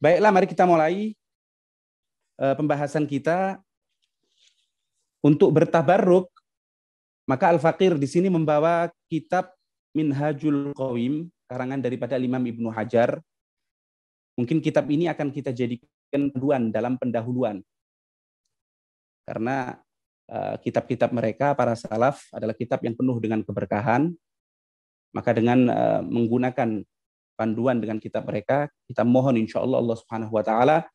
Baiklah, mari kita mulai pembahasan kita untuk bertabarruk. Maka Al-Faqir di sini membawa kitab Minhajul Qawim, karangan daripada Imam Ibnu Hajar. Mungkin kitab ini akan kita jadikan panduan dalam pendahuluan. Karena kitab-kitab mereka, para salaf, adalah kitab yang penuh dengan keberkahan. Maka dengan menggunakan panduan dengan kitab mereka, kita mohon insya Allah Allah Subhanahu wa Ta'ala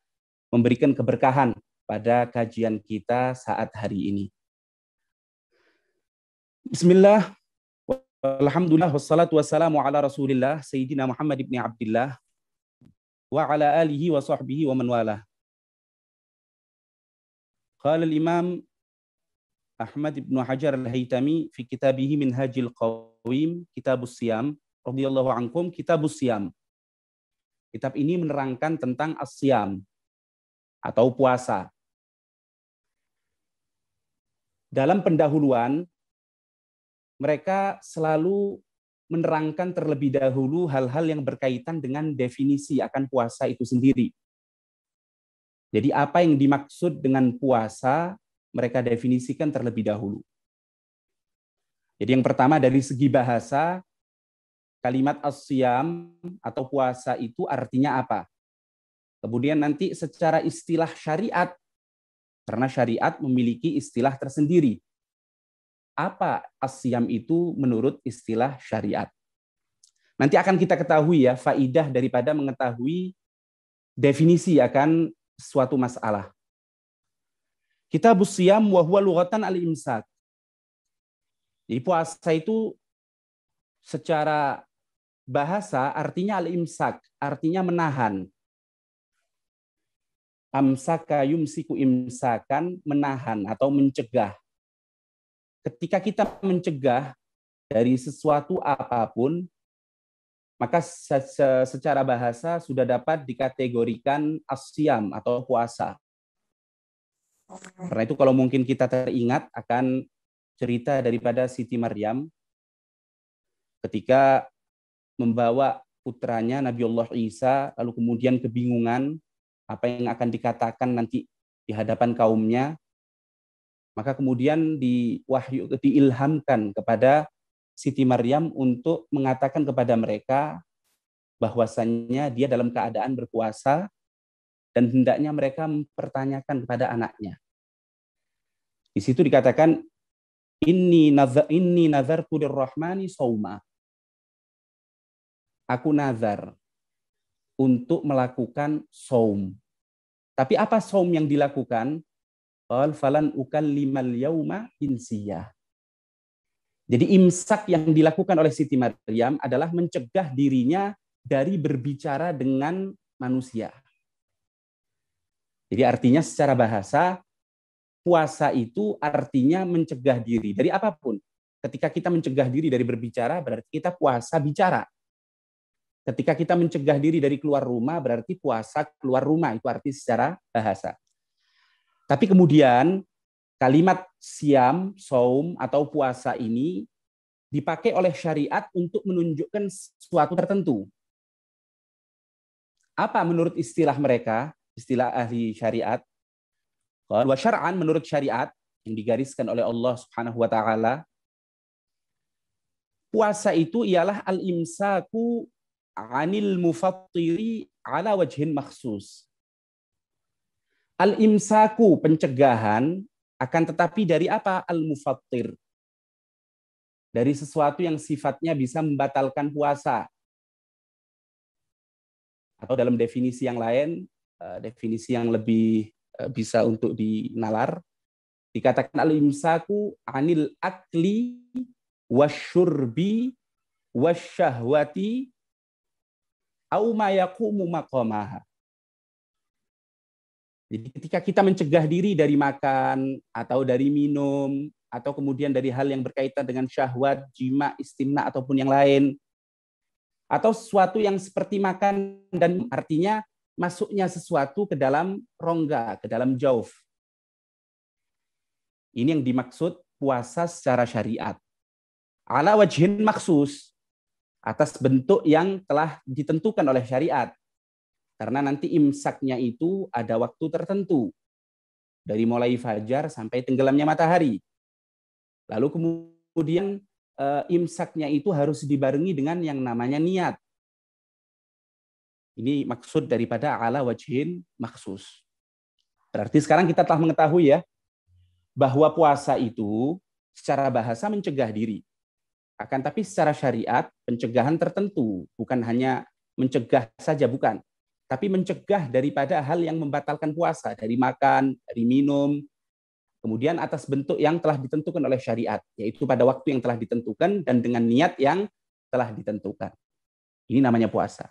memberikan keberkahan pada kajian kita saat hari ini. Bismillah, alhamdulillah, wassalatu wassalamu ala rasulillah, Sayyidina Muhammad ibn Abdillah, wa ala alihi wa sahbihi wa man wala. Qala al-imam Ahmad ibn Hajar al-Haytami fi kitabihi Minhajil Qawim, Kitabus Siyam, radhiyallahu ankum, Kitabus Siyam. Kitab ini menerangkan tentang as-siyam atau puasa. Dalam pendahuluan, mereka selalu menerangkan terlebih dahulu hal-hal yang berkaitan dengan definisi akan puasa itu sendiri. Jadi apa yang dimaksud dengan puasa, mereka definisikan terlebih dahulu. Jadi yang pertama dari segi bahasa, kalimat as-siyam atau puasa itu artinya apa? Kemudian nanti secara istilah syariat, karena syariat memiliki istilah tersendiri. Apa as-siyam itu menurut istilah syariat? Nanti akan kita ketahui ya, faidah daripada mengetahui definisi akan suatu masalah. Kitabus Siyam wa huwa lughatan al-imsak. Jadi puasa itu secara bahasa artinya al-imsak, artinya menahan. Amsaka yumsiku imsakan, menahan atau mencegah. Ketika kita mencegah dari sesuatu apapun, maka secara bahasa sudah dapat dikategorikan as-siyam atau puasa. Karena itu kalau mungkin kita teringat akan cerita daripada Siti Maryam ketika membawa putranya Nabiullah Isa, lalu kemudian kebingungan apa yang akan dikatakan nanti di hadapan kaumnya. Maka kemudian diilhamkan kepada Siti Maryam untuk mengatakan kepada mereka bahwasannya dia dalam keadaan berpuasa dan hendaknya mereka mempertanyakan kepada anaknya. Di situ dikatakan inni nazartu lirrahmani shauma. Aku nazar untuk melakukan shaum. Tapi apa shaum yang dilakukan? Qal falan ukallimal yauma insiyah. Jadi imsak yang dilakukan oleh Siti Maryam adalah mencegah dirinya dari berbicara dengan manusia. Jadi artinya secara bahasa, puasa itu artinya mencegah diri dari apapun. Ketika kita mencegah diri dari berbicara, berarti kita puasa bicara. Ketika kita mencegah diri dari keluar rumah, berarti puasa keluar rumah. Itu arti secara bahasa. Tapi kemudian kalimat siam, saum, atau puasa ini dipakai oleh syariat untuk menunjukkan sesuatu tertentu. Apa menurut istilah mereka, istilah ahli syariat? Wa syar'an, menurut syariat yang digariskan oleh Allah Subhanahu wa Ta'ala, puasa itu ialah al-imsaku 'anil mufattiri 'ala wajhin makhsus. Al-imsaku, pencegahan, akan tetapi dari apa? Al-mufattir. Dari sesuatu yang sifatnya bisa membatalkan puasa. Atau dalam definisi yang lain, definisi yang lebih bisa untuk dinalar, dikatakan al-imsaku anil akli wasyurbi wasyahwati au ma yaqumu maqamaha. Jadi ketika kita mencegah diri dari makan atau dari minum atau kemudian dari hal yang berkaitan dengan syahwat, jima, istimna ataupun yang lain, atau sesuatu yang seperti makan dan artinya masuknya sesuatu ke dalam rongga, ke dalam jauf. Ini yang dimaksud puasa secara syariat. Ala wajhin maksus, atas bentuk yang telah ditentukan oleh syariat. Karena nanti imsaknya itu ada waktu tertentu. Dari mulai fajar sampai tenggelamnya matahari. Lalu kemudian imsaknya itu harus dibarengi dengan yang namanya niat. Ini maksud daripada ala wajhin maksus. Berarti sekarang kita telah mengetahui ya, bahwa puasa itu secara bahasa mencegah diri. Akan tapi secara syariat, pencegahan tertentu. Bukan hanya mencegah saja, bukan. Tapi mencegah daripada hal yang membatalkan puasa. Dari makan, dari minum, kemudian atas bentuk yang telah ditentukan oleh syariat. Yaitu pada waktu yang telah ditentukan dan dengan niat yang telah ditentukan. Ini namanya puasa.